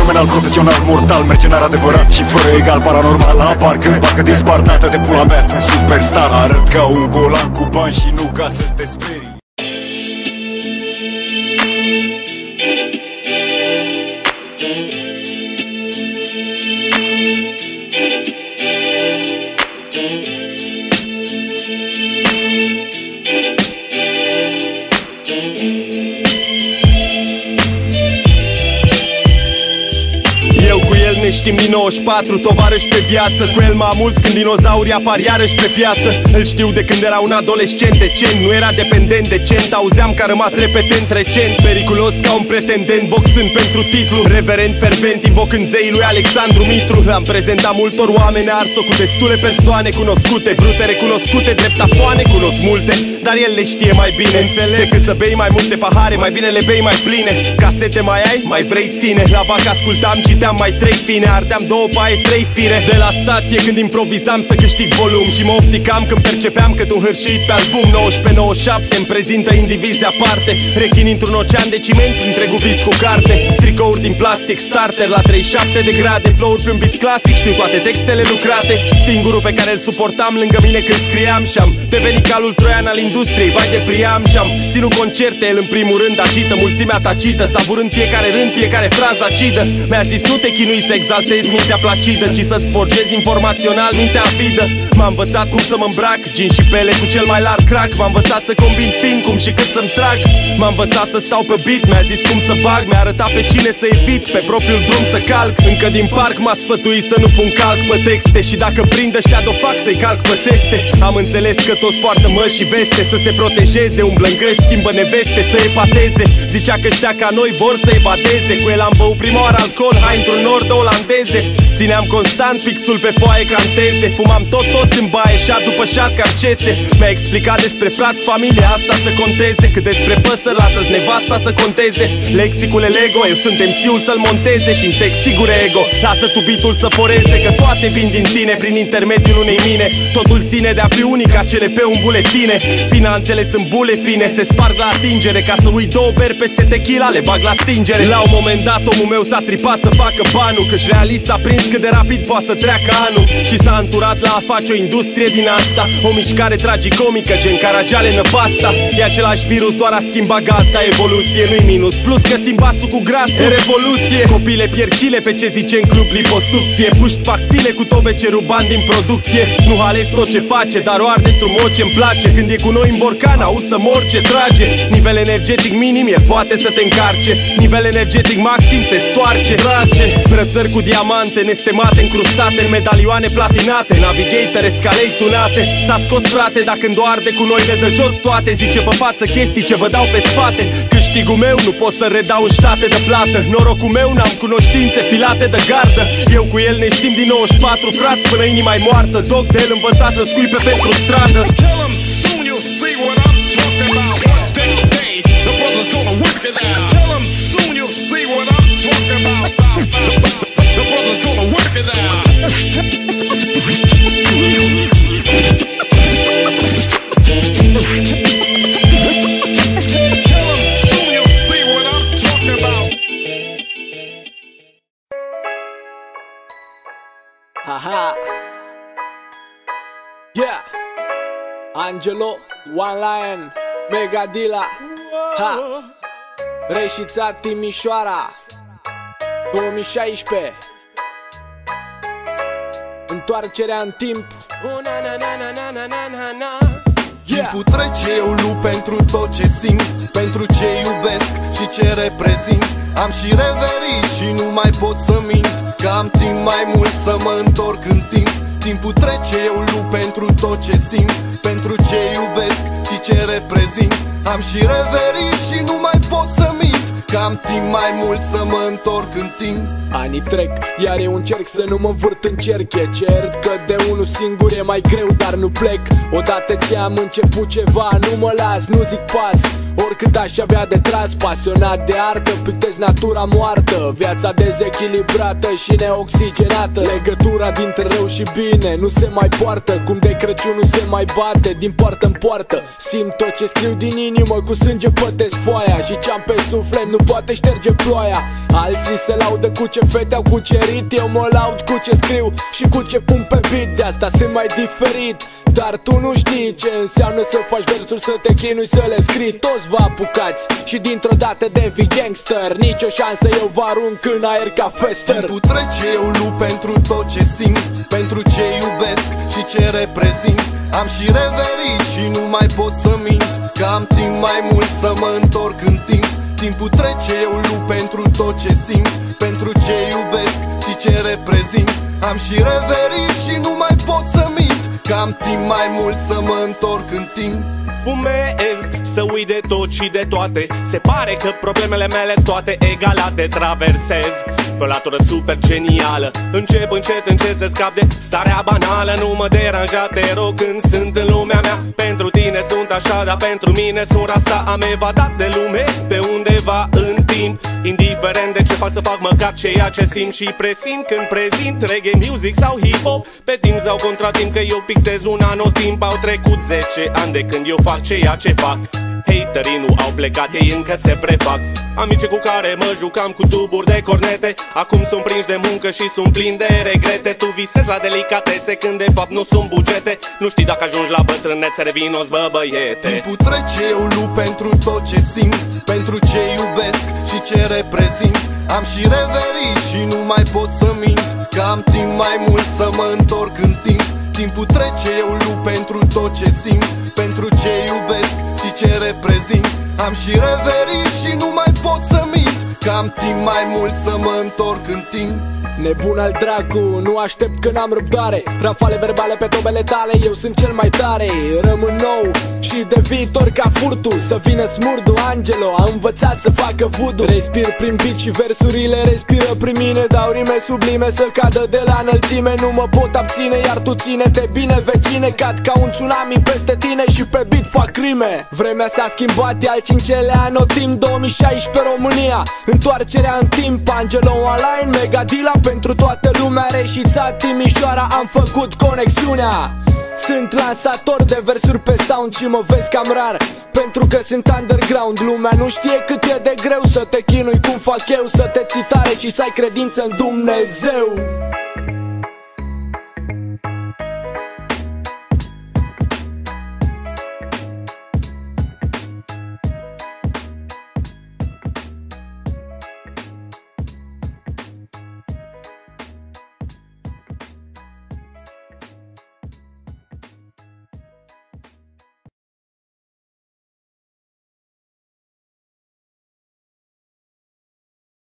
Fenomenal, profesional, mortal, mercenar adevărat și fără egal. Paranormal, apar când parcă dispar. Dată de pula mea, sunt superstar. Arăt ca un golan cu bani și nu ca să te sperii. Ne știm din 94, tovarăși pe viață. Cu el mă amuz când dinozaurii apar iarăși pe piață. Îl știu de când era un adolescent decent. Nu era dependent decent, auzeam că a rămas repetent recent. Periculos ca un pretendent, boxând pentru titlu. Reverent fervent, invocând zeii lui Alexandru Mitru. L-am prezentat multor oameni, ars-o cu destule persoane cunoscute. Brute recunoscute, drept afoane, cunosc multe, dar el le știe mai bine. Înțeleg, decât să bei mai multe pahare, mai bine le bei mai pline. Casete mai ai, mai vrei ține. La vacă ascultam, citeam mai 3 fine. Ardeam 2 paie, 3 fire. De la stație când improvizam să câștig volum și mă ofticam când percepeam cât un hârșit pe album. 19-97 îmi prezintă indivizi de aparte. Rechin într-un ocean de ciment printre guviți cu carte. Tricouri din plastic, starter la 37 de grade. Flow-uri pe un beat clasic, știu toate textele lucrate. Singurul pe care îl suportam lângă mine când scriam. Și-am devenit calul troian al industriei, vai de priam. Și-am ținut concerte, el în primul rând agită mulțimea tacită, savurând fiecare rând, fiecare frază acidă. Mi-a zis nu te chinui să exaltezi mintea placidă, ci să-ți forgezi informațional mintea avidă. M-a învățat cum să mă îmbrac, gin și pele cu cel mai larg crack. M-a învățat să combin fin, cum și cât să-mi trag. M-a învățat să stau pe beat, mi-a zis cum să bag. Mi-a arătat pe cine să evit, pe propriul drum să calc. Încă din parc m-a sfătuit să nu pun calc pe texte. Și dacă prind ăștia de-o fac să-i calc pe țeste. Am înțeles că toți poartă măști și veste, să se protejeze, umblă în găști, schimbă neveste, să epateze. Zicea că ăștia ca noi vor să evadeze. Cu el am băut prima oară alcool, hai într-un nord olandeze. Țineam constant pixul pe foaie ca în teze. Fumam toți în baie, șat după șat ca cese. Mi-a explicat despre frați, familia asta să conteze. Cât despre păsări, lasă-ți nevasta să conteze. Lexicul e Lego, eu sunt MC-ul să-l monteze. Și în text sigur e ego, lasă tu beat-ul să foreze. Că toate vin din tine prin intermediul unei mine. Totul ține de a fi unic, acele pe un buletine. Finanțele sunt bule fine, se sparg la atingere. Ca să ui 2 beri peste tequila, le bag la stingere. La un moment dat omul meu s-a tripat să facă banul, că-și realist s-a prins cât de rapid poate să treacă anul. Și s-a înturat la a face o industrie din asta. O mișcare tragicomică, gen Caragiale năpasta. E același virus, doar a schimbat gazda. Evoluție nu-i minus plus, că simbasul cu gras e revoluție. Copile pierd chile pe ce zice în club liposucție. Puști fac file cu tobe ceru bani din producție. Nu ales tot ce face, dar o arde într-un mod ce-mi place. Când e cu noi în borcan, auzi să mor ce trage. Nivel energetic minim, el poate să te încarce. Nivel energetic maxim, te stoarce, trage. Brățări cu diamante, nestemate, încrustate în medalioane platinate. Navigator, escalei tunate. S-a scos frate, dacă când o arde cu noi le dă jos toate. Zice pe față chestii ce vă dau pe spate. Câștigul meu nu pot să redau în state de plată. Norocul meu n-am cunoștințe filate de gardă. Eu cu el ne știm din 94 frați până inima-i moartă. Doc de el învăța să scuipe pentru stradă. Aha. Yeah. Angelo, One Lion, Mega Dila. Ha. Reșița Timișoara 2016. Întoarcerea în timp. Timpul trece, eu lupt pentru tot ce simt, pentru ce iubesc și ce reprezint. Am și reverii și nu mai pot să mint, că am timp mai mult să mă întorc în timp. Timpul trece, eu lupt pentru tot ce simt, pentru ce iubesc și ce reprezint. Am și reverii și nu mai pot să mint, că am timp mai mult să mă întorc în timp. Anii trec, iar eu încerc să nu mă învârt în cerc. E cert că de unul singur e mai greu, dar nu plec. Odată ce am început ceva, nu mă las, nu zic pas. oricât aș avea de tras. Pasionat de artă, pictez natura moartă, viața dezechilibrată și neoxigenată. Legătura dintre rău și bine nu se mai poartă, cum de Crăciun nu se mai bate din poartă în poartă. Simt tot ce scriu din inimă, cu sânge pătesc foaia, și ce-am pe suflet nu poate șterge ploaia. Alții se laudă cu ce fete au cucerit, eu mă laud cu ce scriu și cu ce pun pe beat. De asta sunt mai diferit, dar tu nu știi ce înseamnă să faci versuri, să te chinui să le scrii. Toți vă apucați și dintr-o dată devii gangster, nicio șansă, eu vă arunc în aer ca Fester. Timpul trece, eu lupt pentru tot ce simt, pentru ce iubesc și ce reprezint. Am și reverii și nu mai pot să mint, că am timp mai mult să mă întorc în timp. Timpul trece, eu lupt pentru tot ce simt, pentru ce iubesc și ce reprezint. Am și reverii și nu mai pot să mint, că am timp mai mult să mă întorc în timp. Fumez, să uit de tot și de toate. Se pare că problemele mele toate egalate. Traversez pe o latură super genială, încep încet să scap de starea banală. Nu mă deranja, te rog, când sunt în lumea mea. Pentru tine sunt așa, dar pentru mine sunt rasta. Am evadat de lume pe undeva în timp, indiferent de ce fac, să fac măcar ceea ce simt și presimt când prezint reggae music sau hip-hop. Pe timp sau contratimp, că eu pictez un anotimp. Au trecut 10 ani de când eu fac ceea ce fac. Haterii nu au plecat, ei încă se prefac. Amici cu care mă jucam cu tuburi de cornete, acum sunt prinși de muncă și sunt plini de regrete. Tu visezi la delicatese când de fapt nu sunt bugete. Nu știi dacă ajungi la bătrânețe, revinos, bă băiete. Timpul trece, eu lupt pentru tot ce simt, pentru ce iubesc și ce reprezint. Am și reverii și nu mai pot să mint, că am timp mai mult să mă întorc în timp. Timpul trece, eu lupt pentru tot ce simt, pentru ce iubesc și ce reprezint. Am și reverii și nu mai pot să mint, că am timp mai mult să mă întorc în timp. Nebun al dracu, nu aștept că n-am răbdare. Rafale verbale pe tobele tale, eu sunt cel mai tare. Rămân nou și de viitor ca furtul, să vină smurdu. Angelo a învățat să facă voodoo. Respir prin beat și versurile respiră prin mine. Dau rime sublime să cadă de la înălțime. Nu mă pot abține, iar tu ține-te bine, vecine. Cad ca un tsunami peste tine și pe beat fac crime. Vremea s-a schimbat, e al 5-lea anotimp, 2016 România, întoarcerea în timp. Angelo online, Megadila pentru toată lumea, Reșița, Timișoara, am făcut conexiunea. Sunt lansator de versuri pe sound și mă vezi cam rar, pentru că sunt underground. Lumea nu știe cât e de greu să te chinui cum fac eu, să te ții tare și să ai credință în Dumnezeu.